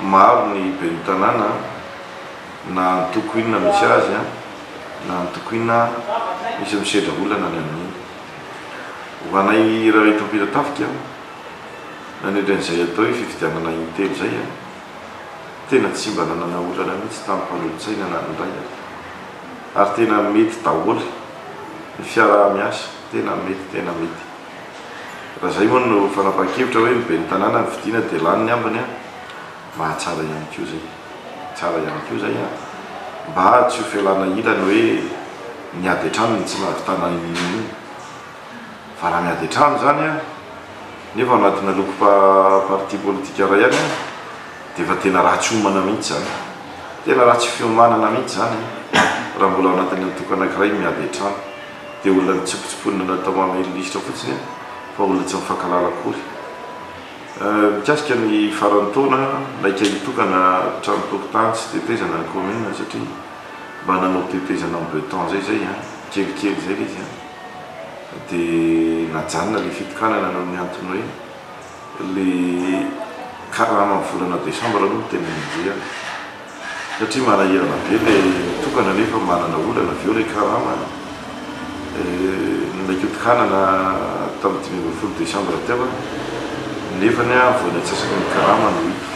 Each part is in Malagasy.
maro ny be ny tanàna na antoko inona misy azy na antoko inona misy misedra olana ny amin'iny. Hoanay raha itompira tafika nanendran'izay atao hoe fifidianana intelo zay tena tsy mba nanana olana mihitsy tamin'ny mpanolotsaina nanondray ary tena mety daholo ny fiaraha-miasa, tena mety raha zay moa no fanapa-kevitra hoe mibe ny tanàna ny fidiana dia lany ny ambany mahatsara ihany koa zay, tsara ihany koa zay mba tsy ho fialana ilany hoe miady hatrano ny tsy mahavitana iny fa raha miady hatrano zany nefa anatina loko-parti politika ray ihany dia efa tena ratsy homana mihitsy zany, tena ratsy fiomanana mihitsy zany raha mbola anatin'ny antoko anankiray miady hatrano dia olona mitsopotsoponina natao mamelisitra fotsiny fa olona tsy mifankalala akory. Mikasika ny faran'ny taona naika hitokana trano tokotany tsy tetezana ny commune satria mba nanao tetezana en béton zay kelikely zay le izy dia najanona le fitokanana noho ny antony hoe le karama amin'ny volana décembre aloha tena nizay satria manahirana be le tokana nefa manana olana aveo le karama naika hitokanana tamin'ny 20 décembre teo nefany voany atsasany ny karama no hito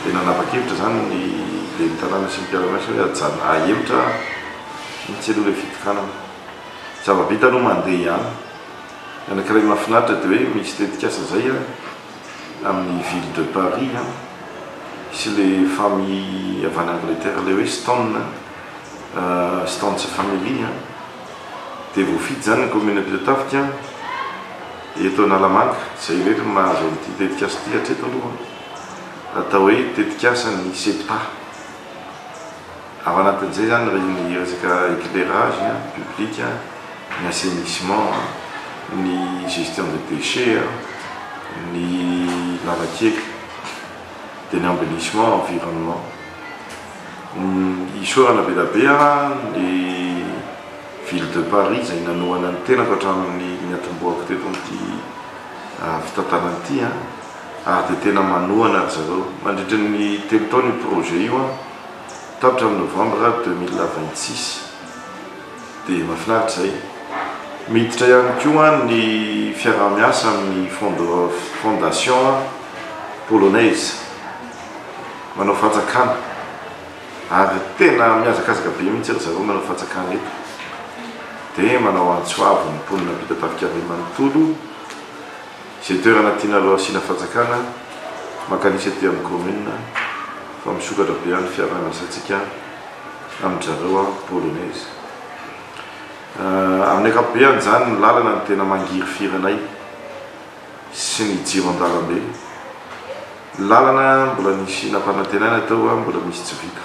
dia nanapa-kevitra zany le ny tanàna sy ny mpiara-miasa hoe ajanona ahevitra mihitsy aloha le fitokanana zava-bita aloha mandeha ihany. Anankiray mahafinaritra dia hoe misy tetikasa zay amin'ny ville de Paris sy le famille avy any Angleterre le hoe Stone famille dia voafidy zany ny commune Ampitatafika eto Analamanga zay rehetra mahazo an'ity tetikasa ity hatreto aloha atao hoe tetikasa ny septa. Ao anatin'izay zany ny resaka éclairage public, ny assainissement, ny gestion de déchets, ny lavakeky dia ny embellissement environnement. Isorana be be ny ville de Paris zay nanohana ny tena hatramin'ny atomboako teto amin'ity fitantanana ity ary dia tena manohana ry zareo mandritra ny 3 taona io projet io tapitra amin'ny novembre 2026 dia mahafinaritra zay. Miditra ihany koa ny fiaraha-miasa amin'ny fondation polonaise manao fanjakana ary tena miazakazaka be mihitsy ry zareo manao fanjakana eto dia manao antsoavo ny mponina Ampitatafika ray manontolo izay toerana tiana aloha asiana fanjakana makanisy aty amin'ny commune fa misokatra be any fiaraha-miasantsika amin'ny zareo polonaise. Amin'ny ankapobeny zany ny lalana ny tena mangiry firenay sy ny jiro an-dalambe, lalana mbola nisy nampanantenana tao mbola misy tsy vita.